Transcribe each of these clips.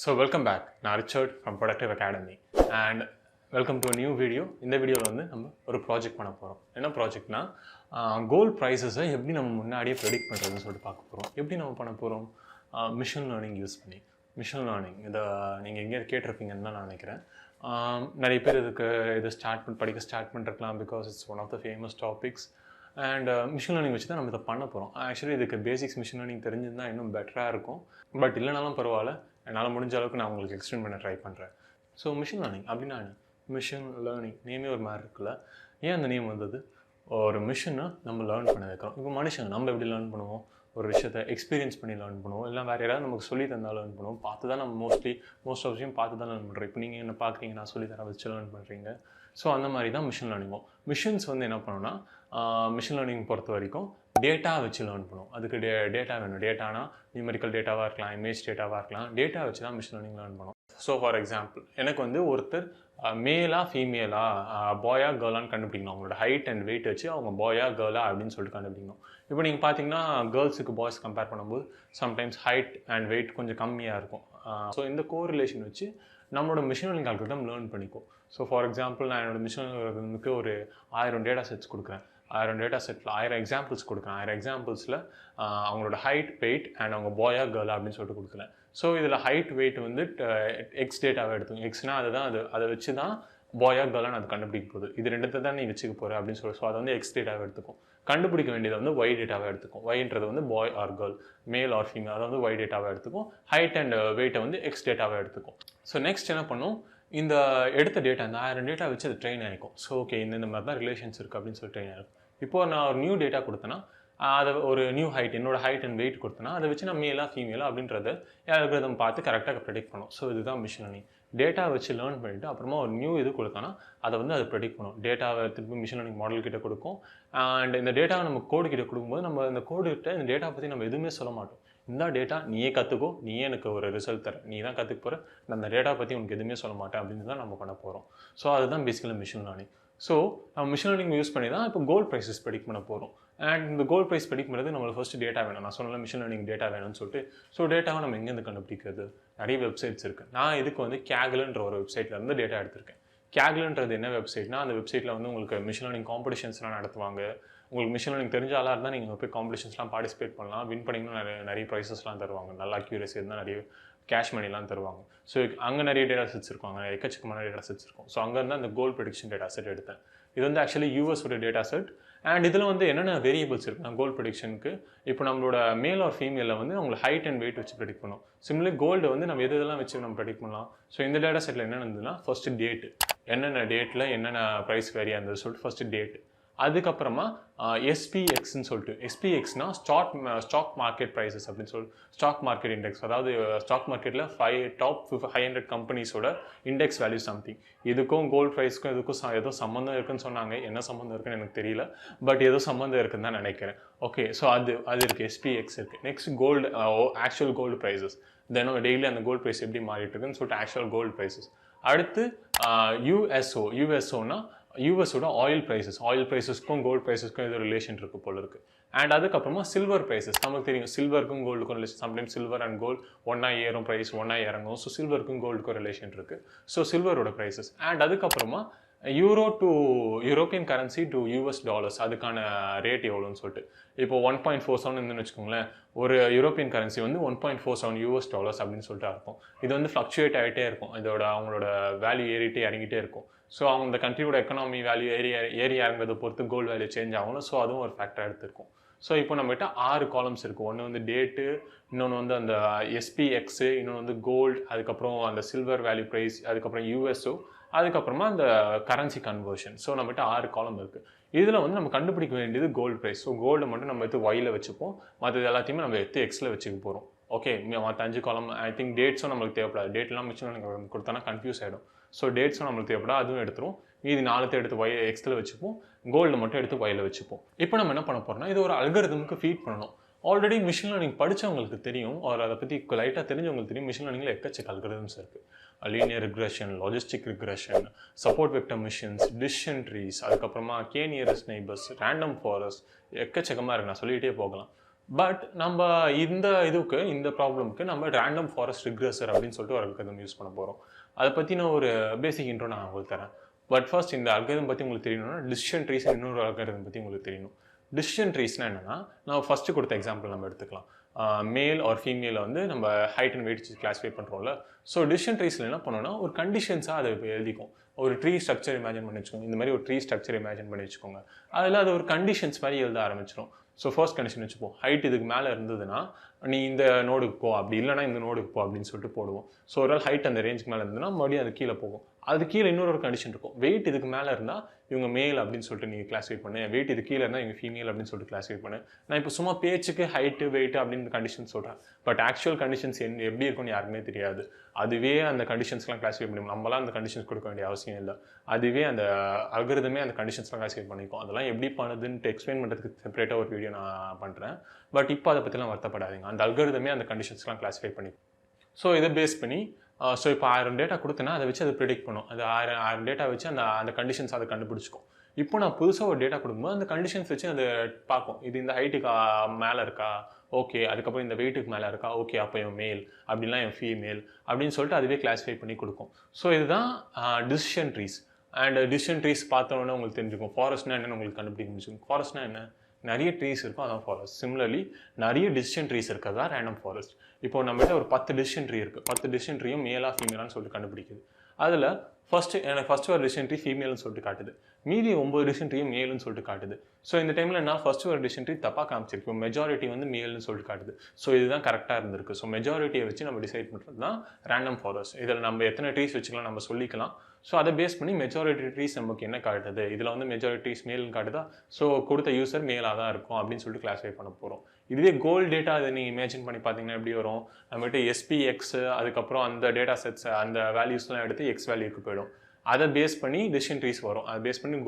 So welcome back. நான் Richard from Productivv Academy and welcome to a new video. இந்த வீடியோவில் வந்து நம்ம ஒரு ப்ராஜெக்ட் பண்ண போகிறோம். என்ன ப்ராஜெக்ட்னா கோல்ட் ப்ரைஸஸை எப்படி நம்ம முன்னாடியே ப்ரெடிக்ட் பண்ணுறதுன்னு சொல்லிட்டு பார்க்க போகிறோம். எப்படி நம்ம பண்ண போகிறோம்? மிஷின் லேர்னிங் யூஸ் பண்ணி. மிஷின் லேர்னிங் இதை நீங்கள் எங்கேயாவது கேட்டிருப்பீங்கன்னு தான் நான் நினைக்கிறேன். நிறைய பேர் இதுக்கு இதை படிக்க ஸ்டார்ட் பண்ணிருக்கலாம் because it's one of the famous topics. And machine learning வச்சு தான் நம்ம இதை பண்ண போகிறோம். ஆக்சுவலி இதுக்கு பேசிக்ஸ் மிஷின் லேர்னிங் தெரிஞ்சிருந்தால் இன்னும் பெட்டராக இருக்கும். பட் இல்லைனாலும் பரவாயில்ல, என்னால் முடிஞ்ச அளவுக்கு நான் உங்களுக்கு எக்ஸ்பிளைன் பண்ண ட்ரை பண்ணுறேன். ஸோ மிஷின் லேர்னிங் அப்படின்னா என்ன? மிஷின் லேர்னிங் நேமே ஒரு மாதிரி இருக்குல்ல. ஏன் அந்த நேம் வந்தது? ஒரு மிஷினை நம்ம லேர்ன் பண்ண வைக்கிறோம். இப்போ மனுஷன் நம்ம எப்படி லேர்ன் பண்ணுவோம்? ஒரு விஷயத்தை எக்ஸ்பீரியன்ஸ் பண்ணி லேர்ன் பண்ணுவோம், இல்லை வேறு யாராவது நமக்கு சொல்லி தந்தால் லேர்ன் பண்ணுவோம். பார்த்து தான் நம்ம மோஸ்ட் ஆஃப் விஷயம் பார்த்து தான் லேர்ன் பண்ணுறோம். இப்போ நீங்கள் என்ன பார்க்குறீங்க, நான் சொல்லி தர வச்சு லேர்ன் பண்ணுறீங்க. ஸோ அந்த மாதிரி தான் மிஷின் லேர்னிங்கும். மிஷின்ஸ் வந்து என்ன பண்ணணும்னா, மிஷின் லேர்னிங் பொறுத்த வரைக்கும் டேட்டா வச்சு லேர்ன் பண்ணுவோம். அதுக்கு டேட்டா வேணும். டேட்டானா நியூமெரிக்கல் டேட்டாவாக இருக்கலாம், இமேஜ் டேட்டாவாக இருக்கலாம். டேட்டா வச்சு தான் மிஷின் லேர்னிங் லேர்ன் பண்ணுவோம். ஸோ ஃபார் எக்ஸாம்பிள், எனக்கு வந்து ஒருத்தர் மேலா ஃபீமேலா, பாயா கேர்ளான்னு கண்டுபிடிக்கணும். அவங்களோட ஹைட் அண்ட் வெயிட் வச்சு அவங்க பாயா கேர்ளா அப்படின்னு சொல்லிட்டு கண்டுபிடிக்கணும். இப்போ நீங்கள் பார்த்தீங்கன்னா கேர்ள்ஸுக்கு பாய்ஸ் கம்பேர் பண்ணும்போது சம்டைம்ஸ் ஹைட் அண்ட் வெயிட் கொஞ்சம் கம்மியாக இருக்கும். ஸோ இந்த கோரிலேஷன் வச்சு நம்மளோட மிஷின் லேர்னிங் அல்காரிதம் லேர்ன் பண்ணிக்கும். ஸோ ஃபார் எக்ஸாம்பிள், நான் என்னோட மிஷின் லேர்னிங்க்கு ஒரு 1000 டேட்டா செட்ஸ் கொடுக்குறேன். 1000 டேட்டா செட்டில் 1000 எக்ஸாம்பிள்ஸ் கொடுக்குறேன். 1000 எக்ஸாம்பிள்ஸில் அவங்களோட ஹைட், வெயிட் அண்ட் அவங்க பாயா கேர்ளா அப்படின்னு சொல்லிட்டு கொடுக்குறேன். ஸோ இதில் ஹைட் வெயிட் வந்து எக்ஸ் டேட்டாவை எடுத்துக்கும். எக்ஸ்னால் அதை வச்சு தான் பாயா கேர்ளான்னு அது கண்டுபிடிக்க போகுது. இது ரெண்டுத்தை தான் நீ வச்சுக்க போகிற அப்படின்னு சொல்லி. ஸோ அதை வந்து எக்ஸ் டேட்டாவை எடுத்துக்கும். கண்டுபிடிக்க வேண்டியதை வந்து ஒய் டேட்டாவை எடுத்துக்கும். ஒய்ன்றது வந்து boy or girl, male or female, அதை வந்து ஒய் டேட்டாவை எடுத்துக்கும். ஹைட் அண்ட் வெயிட்டை வந்து எக்ஸ் டேட்டாவை எடுத்துக்கும். ஸோ நெக்ஸ்ட் என்ன பண்ணும், இந்த எடுத்த டேட்டா, இந்த 1000 டேட்டா வச்சு அது ட்ரெயின் ஆகிக்கும். ஸோ ஓகே, இந்த மாதிரி தான் ரிலேஷன்ஸ் இருக்குது அப்படின்னு சொல்லி ட்ரெயின் ஆகிருக்கும். இப்போது நான் ஒரு நியூ டேட்டா கொடுத்தேன்னா, அதை ஒரு நியூ ஹைட், என்னோட ஹைட் அண்ட் வெயிட் கொடுத்தேன்னா, அதை வச்சு நான் மேலா ஃபீமேலா அப்படின்றத அல்காரிதம் பார்த்து கரெக்டாக ப்ரெடிக்ட் பண்ணும். ஸோ இதுதான் மிஷின் லேர்னிங். டேட்டா வச்சு லேர்ன் பண்ணிவிட்டு அப்புறமா ஒரு நியூ இது கொடுத்தோன்னா அதை வந்து அது ப்ரெடிக்ட் பண்ணும். டேட்டாவை திருப்பி மிஷின் லேர்னிங் மாடல் கிட்ட கொடுக்கும். அண்ட் இந்த டேட்டாவை நம்ம கோடு கிட்ட கொடுக்கும்போது நம்ம இந்த கோடு கிட்ட இந்த டேட்டா பற்றி நம்ம எதுவுமே சொல்ல மாட்டோம். இந்த டேட்டா நீயே கற்றுக்கோ, நீயே எனக்கு ஒரு ரிசல்ட் தர, நீ தான் கற்றுக்க போகிற, நான் அந்த டேட்டா பற்றி உனக்கு எதுவுமே சொல்ல மாட்டேன் அப்படின்னு தான் நம்ம பண்ண போகிறோம். ஸோ அதுதான் பேசிக்கலாக மிஷின் லேர்னிங். ஸோ நம்ம மிஷின் லேர்னிங் யூஸ் பண்ணி தான் இப்போ கோல்ட் ப்ரைஸஸ் ப்ரெடிக்ட் பண்ண போகிறோம். அண்ட் இந்த கோல்ட் ப்ரைஸ் ப்ரெடிக்ட் பண்ணுறது நம்மளுக்கு ஃபஸ்ட்டு டேட்டா வேணும். நான் சொன்னல மிஷின் லேர்னிங் டேட்டா வேணும்னு சொல்லிட்டு. ஸோ டேட்டாவை நம்ம எங்கேருந்து கண்டுபிடிக்கிறது? நிறைய வெப்சைட்ஸ் இருக்குது. நான் இதுக்கு வந்து கேகல்ன்ற ஒரு வெப்சைட்லேருந்து டேட்டா எடுத்திருக்கேன். கேகல்ன்றது என்ன வெப்சைட்னா, அந்த வெப்சைட்டில் வந்து உங்களுக்கு மிஷின் லேர்னிங் காம்படிஷன்ஸ்லாம் நடத்துவாங்க. உங்களுக்கு மிஷின் லேர்னிங் தெரிஞ்ச ஆளாக இருந்தால் நீங்கள் போய் காம்படிஷன்ஸ்லாம் பார்ட்டிசிபேட் பண்ணலாம். வின் பண்ணிங்கன்னா நிறைய ப்ரைஸஸ்லாம் தருவாங்க. நல்ல அக்யூரேசி இருந்தால் நிறைய கேஷ் மணிலாம் தருவாங்க. ஸோ அங்கே நிறைய டேட்டா செட்ஸ் இருக்காங்க, எக்கச்சக்கமான டேட்டா செட்ஸ் இருக்கும். ஸோ அங்கேருந்து அந்த கோல்ட் ப்ரெடிக்ஷன் டேட்டா செட் எடுத்தேன். இது வந்து ஆக்சுவலி யூஎஸோட டேட்டா செட். அண்ட் இதில் வந்து என்னென்ன வேரியபிள்ஸ் இருக்குன்னா, கோல்ட் ப்ரெடிக்ஷனுக்கு இப்போ நம்மளோட மேல் ஆர் ஃபீமேலில் வந்து அவங்களை ஹைட் அண்ட் வெயிட் வச்சு ப்ரெடிக்ட் பண்ணோம். சிமிலி கோல்டு வந்து நம்ம எதெல்லாம் வச்சு நம்ம ப்ரெடிக்ட் பண்ணலாம். ஸோ இந்த டேட்டா செட்டில் என்னென்ன இருந்ததுன்னா, ஃபஸ்ட்டு டேட்டு, என்னென்ன டேட்டில் என்னென்ன ப்ரைஸ் வேரியாக இருந்தது சொல்லிட்டு ஃபஸ்ட்டு டேட்டு. அதுக்கப்புறமா எஸ்பிஎக்ஸ்ன்னு சொல்லிட்டு, எஸ்பிஎக்ஸ்னா ஸ்டாக் மார்க்கெட் ப்ரைஸஸ் அப்படின்னு சொல்லிட்டு, ஸ்டாக் மார்க்கெட் இண்டெக்ஸ். அதாவது ஸ்டாக் மார்க்கெட்டில் டாப் 500 கம்பெனிஸோட இண்டெக்ஸ் வேல்யூ சம்திங். இதுக்கும் கோல்ட் ப்ரைஸ்க்கும் இதுக்கும் ஏதோ சம்மந்தம் இருக்குன்னு சொன்னாங்க. என்ன சம்மந்தம் இருக்குன்னு எனக்கு தெரியல, பட் ஏதோ சம்மந்தம் இருக்குன்னு தான் நினைக்கிறேன். ஓகே, ஸோ அது இருக்குது, எஸ்பிஎக்ஸ் இருக்குது. Next gold, actual gold prices. தினம் டெய்லி அந்த கோல்டு ப்ரைஸ் எப்படி மாறிட்டு இருக்குன்னு சொல்லிட்டு ஆக்சுவல் கோல்டு ப்ரைஸஸ். அடுத்து யூஎஸ்ஓனா யூஎஸோட ஆயில் ப்ரைஸஸ்க்கும் கோல்டு ப்ரைஸஸ்க்கும் ஏதோ ரிலேஷன் இருக்குது போல இருக்குது. அண்ட் அதுக்கப்புறமா சில்வர் ப்ரைஸஸ். நமக்கு தெரியும் சில்வருக்கும் கோல்டுக்கும் relation. Sometimes silver and gold ஒன்றா ஏறும், ப்ரைஸ் ஒன்றா இறங்கும். ஸோ சில்வருக்கும் கோல்டுக்கும் ரிலேஷன் இருக்குது. ஸோ சில்வரோட ப்ரைஸஸ். அண்ட் அதுக்கப்புறமா euro to European currency to US dollars, அதுக்கான ரேட் எவ்வளோன்னு சொல்லிட்டு. இப்போ 1.47 இருந்துன்னு வச்சுக்கோங்களேன். ஒரு யூரோப்பியன் கரன்சி வந்து 1.47 யூஎஸ் டாலர்ஸ் அப்படின்னு சொல்லிட்டு இருக்கும். இது வந்து ஃப்ளக்சுவேட் ஆகிட்டே இருக்கும். அவங்களோட வேல்யூ ஏறிட்டே இறங்கிட்டே இருக்கும். ஸோ அவங்க இந்த கண்ட்ரியோட எக்கனாமி வேல்யூ ஏறி இறங்குறதை பொறுத்து கோல்டு வேல்யூ சேஞ்ச் ஆகணும். ஸோ அதுவும் ஒரு ஃபேக்டராக எடுத்திருக்கும். ஸோ இப்போ நம்மகிட்ட 6 காலம்ஸ் இருக்குது. ஒன்று வந்து டேட்டு, இன்னொன்று வந்து அந்த எஸ்பிஎக்ஸு, இன்னொன்று வந்து கோல்டு, அதுக்கப்புறம் அந்த சில்வர் வேல்யூ ப்ரைஸ், அதுக்கப்புறம் யூஎஸ்ஓ, அதுக்கப்புறமா அந்த கரன்சி கன்வர்ஷன். ஸோ நம்மகிட்ட 6 காலம் இருக்குது. இதில் வந்து நம்ம கண்டுபிடிக்க வேண்டியது கோல்டு ப்ரைஸ். ஸோ கோல்டை மட்டும் நம்ம எடுத்து ஒயில் வச்சுப்போம், மற்றது எல்லாத்தையுமே நம்ம எடுத்து எக்ஸில் வச்சுக்க போகிறோம். ஓகே, மற்ற 5 காலம் ஐ திங்க் டேட்ஸும் நம்மளுக்கு தேவைப்படாது. டேட்லாம் மிச்சம் எனக்கு கொடுத்தோன்னா கன்ஃபியூஸ் ஆகிடும். ஸோ டேட்ஸும் நம்மளுக்கு தேவைப்படாது, அதுவும் எடுத்துரும். மீதி 4 எடுத்து எக்ஸில் வச்சுப்போம், கோல்டு மட்டும் எடுத்து ஒயில் வச்சுப்போம். இப்போ நம்ம என்ன பண்ண போகிறோம்னா, இது ஒரு அல்காரிதமுக்கு ஃபீட் பண்ணணும். ஆல்ரெடி மிஷின் லேர்னிங் படித்தவங்களுக்கு தெரியும், அதை பற்றி லைட்டாக தெரிஞ்சவங்களுக்கு தெரியும். மிஷின் லேர்னிங்கில் எக்கச்சக்க அல்காரிதம்ஸ் இருக்குது. Linear regression, logistic regression, support vector machines, decision trees, அதுக்கப்புறமா K nearest neighbours, random forest, எக்கச்சக்கமாக இருக்குது. நான் சொல்லிகிட்டே போகலாம். பட் நம்ம இந்த ப்ராப்ளம்க்கு நம்ம ரேண்டம் ஃபாரஸ்ட் ரிக்ரெசர் அப்படின்னு சொல்லிட்டு ஒரு அல்காரிதம் யூஸ் பண்ண போகிறோம். அதை பற்றின ஒரு பேசிக் இன்ட்ரோ நான் உங்களுக்கு தரேன். பட் ஃபர்ஸ்ட் இந்த அல்காரிதம் பற்றி உங்களுக்கு தெரியணும்னா டிசிஷன் ட்ரீஸ் இன்னொரு அல்காரிதம் பற்றி உங்களுக்கு தெரியணும். டிசிஷன் ட்ரீஸ்னால் என்னென்னா, நான் ஃபஸ்ட்டு கொடுத்த எக்ஸாம்பிள் நம்ம எடுத்துக்கலாம். மேல் ஆர் ஃபீமேலை வந்து நம்ம ஹைட் அண்ட் வெயிட் கிளாஸிஃபை பண்ணுறோம்ல. ஸோ டிசிஷன் ட்ரீஸில் என்ன பண்ணோன்னா, ஒரு கண்டிஷன்ஸாக அதை எழுதிக்கும். ஒரு ட்ரீ ஸ்ட்ரக்சர் இமேஜின் பண்ணி வச்சுக்கோங்க. இந்த மாதிரி ஒரு ட்ரீ ஸ்ட்ரக்சர் இமேஜின் பண்ணி வச்சுக்கோங்க. அதில் அது ஒரு கண்டிஷன்ஸ் மாதிரி எழுத ஆரம்பிச்சிடும். ஸோ ஃபர்ஸ்ட் கண்டிஷன் வச்சுப்போம், ஹைட் இதுக்கு மேலே இருந்ததுன்னா நீ இந்த நோடுக்கு போ, அப்படி இல்லைனா இந்த நோடுக்கு போ அப்படின்னு சொல்லிட்டு போடுவோம். ஸோ ஒரு ஹைட் அந்த ரேஞ்சுக்கு மேலே இருந்ததுன்னா மறுபடியும் அது கீழே போகும். அது கீழே இன்னொரு கண்டிஷன் இருக்கும், வெயிட் இதுக்கு மேலே இருந்தால் இவங்க மேல் அப்படின்னு சொல்லிட்டு நீங்கள் கிளாஸிஃபை பண்ணு, வெயிட் இது கீழே இருந்தால் இவங்க ஃபீமேல் அப்படின்னு சொல்லிட்டு கிளாஸிஃபை பண்ணு. நான் இப்போ சும்மா பேச்சுக்கு ஹைட்டு வெயிட் அப்படின்னு கண்டிஷன் சொல்கிறேன். பட் ஆக்சுவல் கண்டிஷன்ஸ் எப்படி இருக்கும்னு யாருக்குமே தெரியாது. அதுவே அந்த கண்டிஷன்ஸ்லாம் கிளாஸிஃபை பண்ணி நம்மளாம் அந்த கண்டிஷன்ஸ் கொடுக்க வேண்டிய அவசியம் இல்லை. அதுவே அந்த அல்காரிதமே அந்த கண்டிஷன்ஸ்லாம் கிளாஸிஃபை பண்ணிக்கும். அதெல்லாம் எப்படி பண்ணுதுன்னு எக்ஸ்பிளைன் பண்ணுறதுக்கு செப்பரேட்டாக ஒரு வீடியோ நான் பண்ணுறேன். பட் இப்போ அதை பற்றிலாம் வருத்தப்படாதீங்க. அந்த அல்காரிதமே அந்த கண்டிஷன்ஸ்லாம் கிளாஸிஃபை பண்ணிக்கும். ஸோ இதை பேஸ் பண்ணி ஸோ இப்போ 1000 டேட்டா கொடுத்தேன்னா அதை வச்சு அதை ப்ரிடிக்ட் பண்ணும். அது 1000 டேட்டா வச்சு அந்த கண்டிஷன்ஸ் அதை கண்டுபிடிச்சிக்கும். இப்போ நான் புதுசாக ஒரு டேட்டா கொடுக்கும்போது அந்த கண்டிஷன்ஸ் வச்சு அதை பார்க்கும். இது இந்த ஹைட்டுக்கு மேலே இருக்கா, ஓகே. அதுக்கப்புறம் இந்த வெயிட்டுக்கு மேலே இருக்கா, ஓகே. அப்போ என் மேல், அப்படின்லாம் என் ஃபீமேல் அப்படின்னு சொல்லிட்டு அதுவே கிளாஸிஃபை பண்ணி கொடுக்கும். ஸோ இதுதான் decision trees. And decision trees பார்த்தோன்னே உங்களுக்கு தெரிஞ்சுக்கும். ஃபாரஸ்ட்னா என்னென்னு உங்களுக்கு கண்டுபிடிக்க முடியும். ஃபாரஸ்ட்னா என்ன, நிறைய ட்ரீஸ் இருக்கும், அதான் ஃபாரஸ்ட். சிமிலர்லி நிறைய டிசிஷன் ட்ரீஸ் இருக்கிறது தான் ரேண்டம் ஃபாரஸ்ட். இப்போ நம்மகிட்ட ஒரு 10 டிசிஷன் ட்ரீ இருக்குது. 10 டிசிஷன் ட்ரீயும் மேலா ஃபீமேலான்னு சொல்லிட்டு கண்டுபிடிக்குது. அதில் ஃபஸ்ட்டு ஒரு டிசிஷன் ட்ரீ ஃபீமேல்னு சொல்லிட்டு காட்டுது, மீதி 9 டிசிஷன் ட்ரீயும் மேலுன்னு சொல்லிட்டு காட்டுது. ஸோ இந்த டைமில் நான் ஃபஸ்ட்டு ஒரு டிசிஷன் ட்ரீ தப்பாக காமிச்சிருக்கு. மெஜாரிட்டி வந்து மேல்னு சொல்லிட்டு காட்டுது. ஸோ இதுதான் கரெக்டாக இருந்திருக்கு. ஸோ மெஜாரிட்டியை வச்சு நம்ம டிசைட் பண்ணுறது தான் ரேண்டம் ஃபாரஸ்ட். இதில் நம்ம எத்தனை ட்ரீஸ் வச்சுக்கலாம் நம்ம சொல்லிக்கலாம். ஸோ அதை பேஸ் பண்ணி மெஜாரிட்டி ட்ரீஸ் நமக்கு என்ன காட்டுது, இதில் வந்து மெஜாரிட்டிஸ் மேல்னு காட்டுதா, ஸோ கொடுத்த யூசர் மேலாக தான் இருக்கும் அப்படின்னு சொல்லிட்டு கிளாஸிஃபை பண்ண போகிறோம். இதுவே கோல் டேட்டா அதை நீங்கள் இமேஜின் பண்ணி பார்த்தீங்கன்னா எப்படி வரும், நம்மகிட்ட SPX அதுக்கப்புறம் அந்த டேட்டா செட்ஸ் அந்த வேல்யூஸ்லாம் எடுத்து எக்ஸ் வேல்யூக்கு போயிடும். அதை பேஸ் பண்ணி டிசிஷன் ட்ரீஸ் வரும். அதை பேஸ் பண்ணி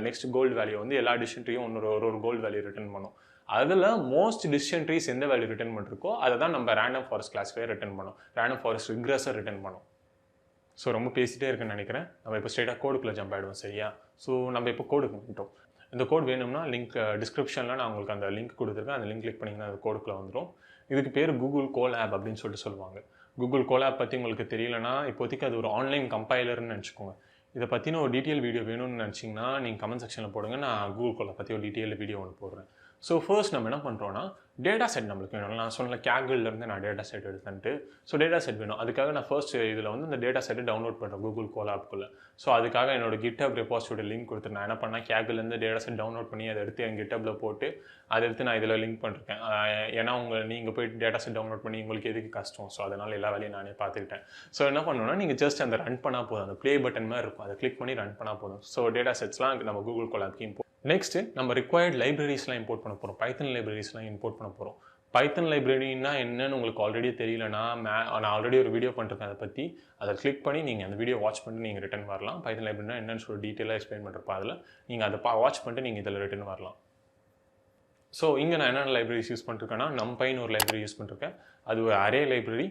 நெக்ஸ்ட் கோல்டு வேல்யூ வந்து எல்லா டிசிஷன் ட்ரீயும் ஒரு கோல்டு வேல்யூ ரிட்டர்ன் பண்ணும். அதில் மோஸ்ட் டிசிஷன் ட்ரீஸ் எந்த வேல்யூ ரிட்டர்ன் பண்ணிருக்கோ அதை தான் நம்ம ரேண்டம் ஃபாரஸ்ட் கிளாஸிஃபையர் ரிட்டர்ன் பண்ணோம், ரேண்டம் ஃபாரஸ்ட் ரிக்ரெசர் ரிட்டர்ன் பண்ணோம். ஸோ ரொம்ப பேசிகிட்டே இருக்குன்னு நினைக்கிறேன். நம்ம இப்போ ஸ்ட்ரெயிட்டாக கோடுக்குள்ளே ஜம்ப் ஆகிடுவோம், சரியா? ஸோ நம்ம இப்போ கோடுக்கு வந்துட்டோம். இந்த கோட் வேணும்னா லிங்க் டிஸ்கிரிப்ஷனில் நான் உங்களுக்கு அந்த லிங்க் கொடுத்துருக்கேன். அந்த லிங்க் கிளிக் பண்ணிங்கன்னா அந்த கோடுக்குள்ளே வந்துடும். இதுக்கு பேர் கூகுள் கோலாப் அப்படின்னு சொல்லிட்டு சொல்லுவாங்க. கூகுள் கோலாப் பற்றி உங்களுக்கு தெரியலனா இப்போதைக்கு அது ஒரு ஆன்லைன் கம்பைலர்னு நினச்சிக்கோங்க. இதை பற்றின ஒரு டீட்டெயில் வீடியோ வேணும்னு நினச்சிங்கன்னா நீங்கள் கமெண்ட் செக்ஷனில் போடுங்க, நான் கூகுள் கோலாப் பற்றி ஒரு டீட்டெயில் வீடியோ ஒன்று போடுறேன். ஸோ ஃபர்ஸ்ட் நம்ம என்ன பண்ணுறோன்னா, டேட்டா செட் நம்மளுக்கு வேணும். நான் சொன்ன கேகிள்லேருந்து நான் டேட்டா செட் எடுத்துட்டு, ஸோ டேட்டா செட் வேணும். அதுக்காக நான் ஃபர்ஸ்ட் இதில் வந்து இந்த டேட்டா செட்டை டவுன்லோட் பண்ணுறேன் கூகுள் கோலாப்குள்ளே. ஸோ அதுக்காக என்னோட கிட்டப் ரெபாசிட்டரி லிங்க் கொடுத்து நான் என்ன பண்ணேன், கேகிள்லேருந்து டேட்டா செட் டவுன்லோட் பண்ணி அதை எடுத்து என் கிட்டப்பில் போட்டு அதை எடுத்து நான் இதில் லிங்க் பண்ணிருக்கேன். ஏன்னா நீங்கள் போய்ட்டு டேட்டா செட் டவுன்லோட் பண்ணி உங்களுக்கு எதுக்கு கஷ்டம், ஸோ அதனால் எல்லா வேலையும் நானே பார்த்துக்கிட்டேன். ஸோ என்ன பண்ணணும்னா, நீங்கள் ஜஸ்ட் அந்த ரன் பண்ணால் போதும், அந்த ப்ளே பட்டன் மாதிரி இருக்கும், அதை கிளிக் பண்ணி ரன் பண்ணால் போதும். ஸோ டேட்டா செட்ஸ்லாம் நம்ம கூகுள் கோலாப்க்கு இம்போர்ட். நெக்ஸ்ட்டு நம்ம ரிக்வயர்ட் லைப்ரரிஸ்லாம் இம்போர்ட் பண்ண போகிறோம். பைத்தன் லைப்ரரிஸ்லாம் இம்போர்ட் பண்ண போகிறோம். பைத்தன் லைப்ரரினா என்னன்னு உங்களுக்கு ஆல்ரெடி தெரியலனா, நான் ஆல்ரெடி ஒரு வீடியோ பண்ணிருக்கேன் அதை பற்றி. அதை கிளிக் பண்ணி நீங்கள் அந்த வீடியோ வாட்ச் பண்ணிட்டு நீங்கள் ரிட்டன் வரலாம். பைத்தன் லைப்ரரினா என்னன்னு சொல்லி டீட்டெயிலாக எக்ஸ்பிளைன் பண்ணுறப்ப அதில் நீங்கள் அதை வாட்ச் பண்ணிட்டு நீங்கள் இதில் ரிட்டன் வரலாம். ஸோ இங்கே நான் என்னென்ன லைப்ரரிஸ் யூஸ் பண்ணிருக்கேன்னா, நம்பைன்னு ஒரு லைப்ரரி யூஸ் பண்ணிருக்கேன். அது ஒரு அரே லைப்ரரி.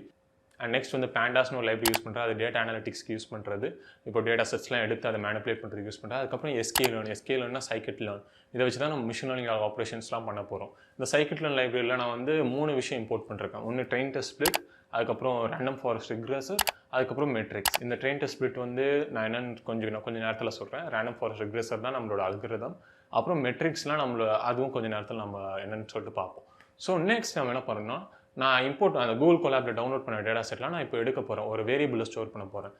அண்ட் நெக்ஸ்ட் வந்து பேண்டாஸ்னு ஒரு லைப்ரரி யூஸ் பண்ணுறேன். அது டேட்டா அனாலிட்டிக்ஸ்க்கு யூஸ் பண்ணுறது. இப்போ டேட்டா செட்ஸ்லாம் எடுத்து அதை மேனிபுலேட் பண்ணுறதுக்கு யூஸ் பண்ணுறேன். அதுக்கப்புறம் எஸ்கேலேர்னா சைக்கிட் லேர்ன். இதை வச்சு தான் நம்ம மிஷின் லேர்னிங் ஆப்ரேஷன்ஸ்லாம் பண்ண போகிறோம். இந்த சைக்கிட் லேர்ன் லைப்ரரியில் நான் வந்து 3 விஷயம் இம்போர்ட் பண்ணிருக்கேன். ஒன்று ட்ரெயின் டெஸ்ட் ஸ்ப்ளிட், அதுக்கப்புறம் ரேண்டம் ஃபாரஸ்ட் ரிக்ரெசர், அதுக்கப்புறம் மெட்ரிக்ஸ். இந்த ட்ரெயின் டெஸ்ட் ஸ்ப்ளிட் வந்து நான் என்னென்னு கொஞ்சம் நேரத்தில் சொல்கிறேன். ரேண்டம் ஃபாரஸ்ட் ரிக்ரெசர் தான் நம்மளோட அல்காரிதம். அப்புறம் மெட்ரிக்ஸ்லாம் அதுவும் கொஞ்சம் நேரத்தில் நம்ம என்னென்னு சொல்லிட்டு பார்ப்போம். ஸோ நெக்ஸ்ட் நம்ம என்ன பண்ணோம்னா, நான் அந்த கூகுள் கோலாப்பில் டவுன்லோட் பண்ண டேட்டா செட்லாம் நான் இப்போ எடுக்க போகிறேன். ஒரு வேரியபிளில் ஸ்டோர் பண்ண போகிறேன்.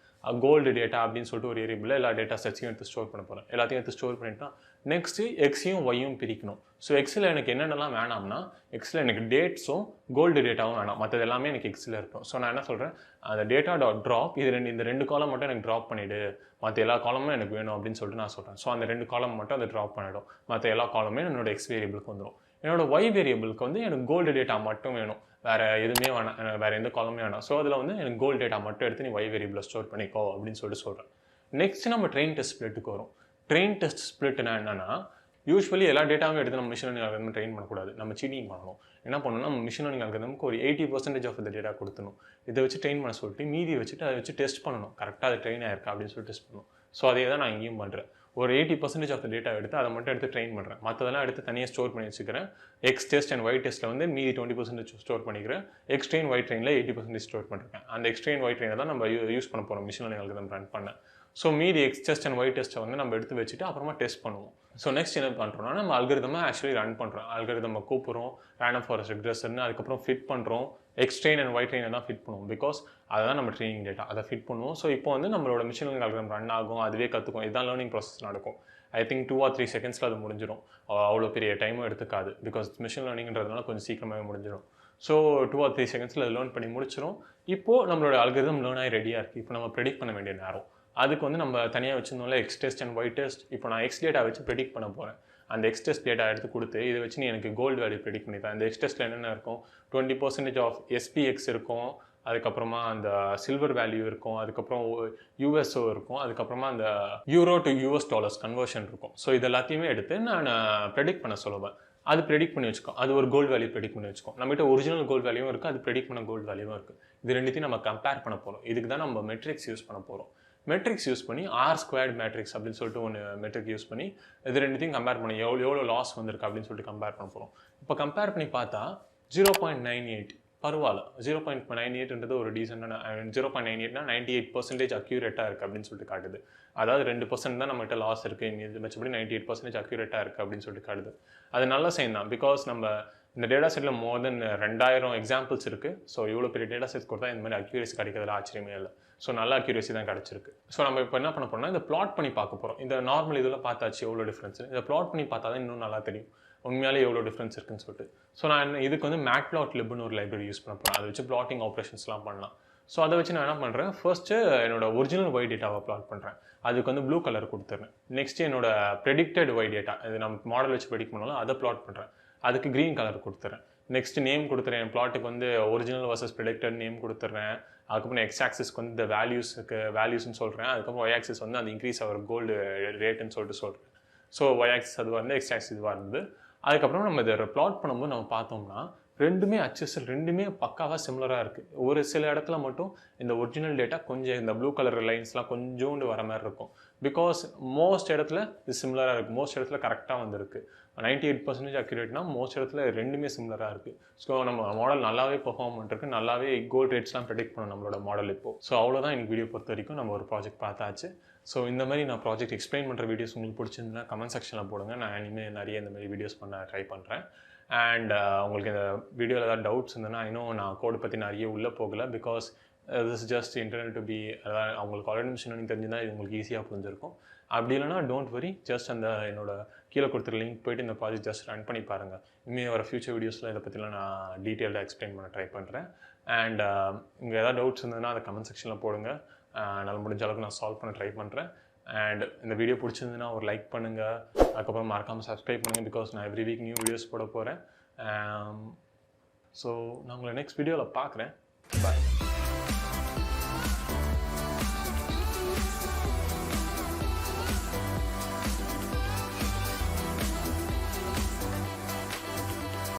கோல்டு டேட்டா அப்படின்னு சொல்லிட்டு ஒரு வேரியபிளில் எல்லா டேட்டா செட்ஸையும் எடுத்து ஸ்டோர் பண்ண போகிறேன். எல்லாத்தையும் எடுத்து ஸ்டோர் பண்ணிட்டா நெக்ஸ்ட்டு எக்ஸையும் ஒய்யும் பிரிக்கணும். ஸோ எக்ஸில் எனக்கு என்னென்னலாம் வேணாம்னா, எக்ஸில் எனக்கு டேட்ஸும் கோல்டு டேட்டாவும் வேணாம், மற்றது எல்லாமே எனக்கு எக்ஸில் இருக்கும். ஸோ நான் என்ன சொல்கிறேன், அந்த டேட்டா டாட் ட்ராப் இந்த 2 காலம் மட்டும் எனக்கு ட்ராப் பண்ணிவிடு, மற்ற எல்லா காலமும் எனக்கு வேணும் அப்படின்னு சொல்லிட்டு நான் சொல்கிறேன். ஸோ அந்த 2 காலம் மட்டும் அதை ட்ராப் பண்ணிவிடும், மற்ற எல்லா காலமே என்னோட எக்ஸ் வேரியபிளுக்கு வந்துடும். என்னோட ஒய் வேரியபிளுக்கு வந்து எனக்கு கோல்டு டேட்டா மட்டும் வேணும், வேறு எதுவுமே வேணாம், வேறு எந்த காலமே வேணாம். ஸோ அதில் வந்து எனக்கு கோல்டு டேட்டா மட்டும் எடுத்து நீ ஒய் வேரியபிளில் ஸ்டோர் பண்ணிக்கோ அப்படின்னு சொல்லிட்டு சொல்கிறேன். நெக்ஸ்ட் நம்ம ட்ரெயின் டெஸ்ட் ஸ்ப்ளிட்டுக்கு வரும். ட்ரெயின் டெஸ்ட் ஸ்ப்ளிட்னா என்னன்னா, யூஸ்வலி எல்லா டேட்டாவும் எடுத்து நம்ம மிஷின் லேர்னிங் அல்காரிதம் ட்ரெயின் பண்ணக்கூடாது, நம்ம சீட்டிங் பண்ணணும். என்ன பண்ணணும்னா, நம்ம மிஷின் லேர்னிங் அல்காரிதம்க்கு ஒரு 80% ஆஃப் இந்த டேட்டா கொடுத்துணும். இதை வச்சு ட்ரெயின் பண்ண சொல்லிட்டு மீதி வச்சுட்டு அதை வச்சு டெஸ்ட் பண்ணணும், கரெக்டாக அது ட்ரெயின் ஆயிருக்கா அப்படின்னு சொல்லி டெஸ்ட் பண்ணணும். ஸோ அதே தான் நான் இங்கேயும் பண்ணுறேன். ஒரு 80% ஆஃப் த டேட்டா எடுத்து அதை மட்டும் எடுத்து ட்ரெயின் பண்ணுறேன். மற்றதெல்லாம் எடுத்து தனியாக ஸ்டோர் பண்ணி வச்சுக்கிறேன். எக்ஸ் டெஸ்ட் அண்ட் ஒய் டெஸ்ட்டில் வந்து மீதி 20% ஸ்டோர் பண்ணிக்கிறேன். எக்ஸ் ட்ரெயின் ஒய் ட்ரெயினில் 80% ஸ்டோர் பண்ணிருக்கேன். அந்த எக்ஸ் ட்ரெயின் ஒய் ட்ரெயினை தான் நம்ம யூஸ் பண்ண போகிறோம் மிஷின் லேர்னிங் அல்காரிதம் ரன் பண்ண. ஸோ மீதி எக்ஸ் டெஸ்ட் அண்ட் ஒய் டெஸ்ட்டை வந்து நம்ம எடுத்து வச்சுட்டு அப்புறமா டெஸ்ட் பண்ணுவோம். ஸோ நெக்ஸ்ட் என்ன பண்ணுறோம்னா நம்ம அல்காரிதமை ஆக்சுவலி ரன் பண்ணுறோம். அல்காரிதமை கூப்பிட்றோம், ரேண்டம் ஃபாரஸ்ட் ரெக்ரெசர்னு, அதுக்கப்புறம் ஃபிட் பண்ணுறோம். எக்ஸ் ட்ரெயின் அண்ட் ஒய் ட்ரெயினை தான் ஃபிட் பண்ணுவோம். பிகாஸ் அதுதான் நம்ம ட்ரெயினிங் டேட்டா, அதை ஃபிட் பண்ணுவோம். ஸோ இப்போ வந்து நம்மளோட மிஷின் லேர்னிங் அல்காரிதம் ரன் ஆகும், அதுவே கற்றுக்கும். இதுதான் லேர்னிங் ப்ராசஸ் நடக்கும். ஐ திங்க் 2 or 3 செகண்ட்ஸில் அது முடிஞ்சிடும். அவ்வளோ பெரிய டைமும் எடுத்துக்காது. பிகாஸ் மிஷின் லேர்னிங்கிறதுனால கொஞ்சம் சீக்கிரமாகவே முடிஞ்சிடும். ஸோ 2 or 3 செகண்ட்ஸில் அது லேர்ன் பண்ணி முடிச்சிடும். இப்போது நம்மளோட அல்காரிதம் லேர்ன் ஆகி ரெடியாக இருக்குது. இப்போ நம்ம ப்ரெடிக்ட் பண்ண வேண்டிய நேரம். அதுக்கு வந்து நம்ம தனியாக வச்சுருந்தோம்ல X test and Y test. இப்போ நான் எக்ஸ் டேட்டா வச்சு ப்ரெடிக்ட் பண்ண போகிறேன். அந்த எக்ஸ் டெஸ்ட் டேட்டா எடுத்து கொடுத்து இதை வச்சு நீ எனக்கு கோல்டு வேல்யூ ப்ரெடிக்ட் பண்ணிட்டேன். அந்த எக்ஸ் டெஸ்ட்டில் என்னென்ன இருக்கும், 20% ஆஃப் எஸ்பிஎக்ஸ் இருக்கும், அதுக்கப்புறமா அந்த சில்வர் வேல்யூ இருக்கும், அதுக்கப்புறம் யூஎஸ்ஓ இருக்கும், அதுக்கப்புறமா அந்த euro to US dollars conversion இருக்கும். ஸோ இது எல்லாத்தையுமே எடுத்து நான் ப்ரெடிக்ட் பண்ண சொல்லுவேன். அது ப்ரெடிக்ட் பண்ணி வச்சுக்கோ. அது ஒரு கோல்டு வேல்யூ ப்ரெடிக்ட் பண்ணி வச்சுக்கோ. நம்மகிட்ட ஒரிஜினல் கோல்டு வேல்யூவும் இருக்குது, அது ப்ரெடிக்ட் பண்ண கோல்டு வேல்யூவும் இருக்குது. இது ரெண்டுத்தையும் நம்ம கம்பேர் பண்ண போகிறோம். இதுக்கு தான் நம்ம மெட்ரிக்ஸ் யூஸ் பண்ண போகிறோம். மெட்ரிக்ஸ் யூஸ் பண்ணி ஆர் ஸ்கொயர்ட் மேட்ரிக்ஸ் அப்படின்னு சொல்லிட்டு ஒன்று மெட்ரிக் யூஸ் பண்ணி இது ரெண்டுத்தையும் கம்பேர் பண்ணி எவ்வளோ லாஸ் வந்திருக்கு அப்படின்னு சொல்லிட்டு கம்பேர் பண்ண போகிறோம். இப்போ கம்பேர் பண்ணி பார்த்தா 0.98 பரவாயில்ல. 0.98ன்றது ஒரு டீசெண்டான 0.98னா 98% அக்யூரேட்டாக இருக்குது அப்படின்னு சொல்லிட்டு காட்டுது. அதாவது 2% தான் நம்மகிட்ட லாஸ் இருக்குது, இது மற்றபடி 98% அக்யூரேட்டாக இருக்குது அப்படின்னு சொல்லிட்டு காட்டுது. அது நல்ல சைன் தான். பிகாஸ் நம்ம இந்த டேட்டா செட்டில் மோர் தென் 2000 எக்ஸாம்பிள்ஸ் இருக்குது. ஸோ இவ்வளோ பெரிய டேட்டா செட் கொடுத்தா இந்த மாதிரி அக்யூரேசி கிடைக்கிறதுல ஆச்சரியமே இல்லை. ஸோ நல்ல அக்யூரேசி தான் கிடச்சிருக்கு. ஸோ நம்ம இப்போ என்ன பண்ண போகிறோம்னா இந்த பிளாட் பண்ணி பார்க்க போகிறோம். இந்த நார்மல் இதெல்லாம் பார்த்தாச்சு எவ்வளோ டிஃப்ரென்ஸ். இதை பிளாட் பண்ணி பார்த்தா தான் இன்னும் நல்லா தெரியும் உண்மையாலே எவ்வளோ டிஃப்ரென்ஸ் இருக்குன்னு சொல்லிட்டு. ஸோ நான் இதுக்கு வந்து மேட்ப்ளாட்லிப்னு ஒரு லைப்ரரி யூஸ் பண்ண போகிறேன். அதை வச்சு பிளாட்டிங் ஆப்ரேஷன்ஸ்லாம் பண்ணலாம். ஸோ அதை வச்சு நான் என்ன பண்ணுறேன், ஃபர்ஸ்ட்டு என்னோட ஒரிஜினல் ஒய் டேட்டாவை பிளாட் பண்ணுறேன். அதுக்கு வந்து ப்ளூ கலர் கொடுத்துட்றேன். நெக்ஸ்ட் என்னோட ப்ரெடிக்டட் ஒய் டேட்டா, இது நம்ம மாடல் வச்சு ப்ரெடிக்ட் பண்ணாலும் அதை பிளாட் பண்ணுறேன். அதுக்கு க்ரீன் கலர் கொடுத்துறேன். நெக்ஸ்ட் நேம் கொடுத்துறேன். என் பிளாட்டுக்கு வந்து ஒரிஜினல் வர்சஸ் ப்ரெடிக்டட் நேம் கொடுத்துட்றேன். அதுக்கப்புறம் எக்ஸ் ஆக்சிஸ்க்கு வந்து இந்த வேல்யூஸ்ன்னு சொல்கிறேன். அதுக்கப்புறம் ஒய் ஆக்சிஸ் வந்து அந்த இன்க்ரீஸ் ஆகிற கோல்டு ரேட்டுன்னு சொல்லிட்டு சொல்கிறேன். ஸோ ஒய் ஆக்சிஸ் அதுவாக இருந்து எக்ஸ் ஆக்சிஸ் இதுவாக இருந்தது. அதுக்கப்புறம் நம்ம இதை பிளாட் பண்ணும்போது நம்ம பார்த்தோம்னா ரெண்டுமே அச்சஸில் ரெண்டுமே பக்காவாக சிமிலராக இருக்குது. ஒரு சில இடத்துல மட்டும் இந்த ஒரிஜினல் டேட்டா கொஞ்சம் இந்த ப்ளூ கலர் லைன்ஸ்லாம் கொஞ்சோண்டு வர மாதிரி இருக்கும். பிகாஸ் மோஸ்ட் இடத்துல இது சிமிலராக இருக்குது, மோஸ்ட் இடத்துல கரெக்டாக வந்துருக்கு. 98% அக்யூரேட்னா மோஸ்ட் இடத்துல ரெண்டுமே சிமிலராக இருக்குது. ஸோ நம்ம மாடல் நல்லாவே பெர்ஃபார்ம் பண்ணிருக்கு, நல்லாவே கோல் ரேட்ஸ்லாம் ப்ரெடிக்ட் பண்ணோம் நம்மளோட மாடல் இப்போது. ஸோ அவ்வளோதான் எனக்கு வீடியோ பொறுத்த வரைக்கும். நம்ம ஒரு ப்ராஜெக்ட் பார்த்தாச்சு. ஸோ இந்த மாதிரி நான் ப்ராஜெக்ட் எக்ஸ்பிளைன் பண்ணுற வீடியோஸ் உங்களுக்கு பிடிச்சிருந்தா கமெண்ட் செக்ஷனில் போடுங்க. நான் இனிமேல் நிறைய இந்த மாதிரி வீடியோஸ் பண்ண ட்ரை பண்ணுறேன். அண்ட் உங்களுக்கு இந்த வீடியோவில் ஏதாவது டவுட்ஸ் இருந்ததுன்னா இன்னும் நான் கோடு பற்றி நிறைய உள்ளே போகலை. Because this just internet to be, அதாவது அவங்களுக்கு ஆல்ரெடி மிஷின் லேர்னிங் தெரிஞ்சுதான் இது உங்களுக்கு ஈஸியாக புரிஞ்சிருக்கும். அப்படி இல்லைனா டோன்ட் வரி, ஜஸ்ட் அந்த என்னோட கீழே கொடுத்துருக்க லிங்க் போய்ட்டு இந்த ப்ராஜெக்ட் ஜஸ்ட் ரன் பண்ணி பாருங்கள். இனிமேல் வர ஃபியூச்சர் வீடியோஸில் இதை பற்றிலாம் நான் டீட்டெயிலாக எக்ஸ்பிளைன் பண்ண ட்ரை பண்ணுறேன். அண்ட் இங்கே ஏதாவது டவுட்ஸ் இருந்ததுன்னா அதை கமெண்ட் செக்ஷனில் போடுங்க. நான் முடிஞ்ச அளவுக்கு நான் சால்வ் பண்ண ட்ரை பண்ணுறேன். அண்ட் இந்த வீடியோ பிடிச்சிருந்துன்னா ஒரு லைக் பண்ணுங்கள். அதுக்கப்புறம் மறக்காமல் சப்ஸ்கிரைப் பண்ணுங்கள். பிகாஸ் நான் எவ்ரி வீக் நியூ வீடியோஸ் போட போகிறேன். ஸோ நான் உங்களை நெக்ஸ்ட் வீடியோவில் பார்க்குறேன். பாய்.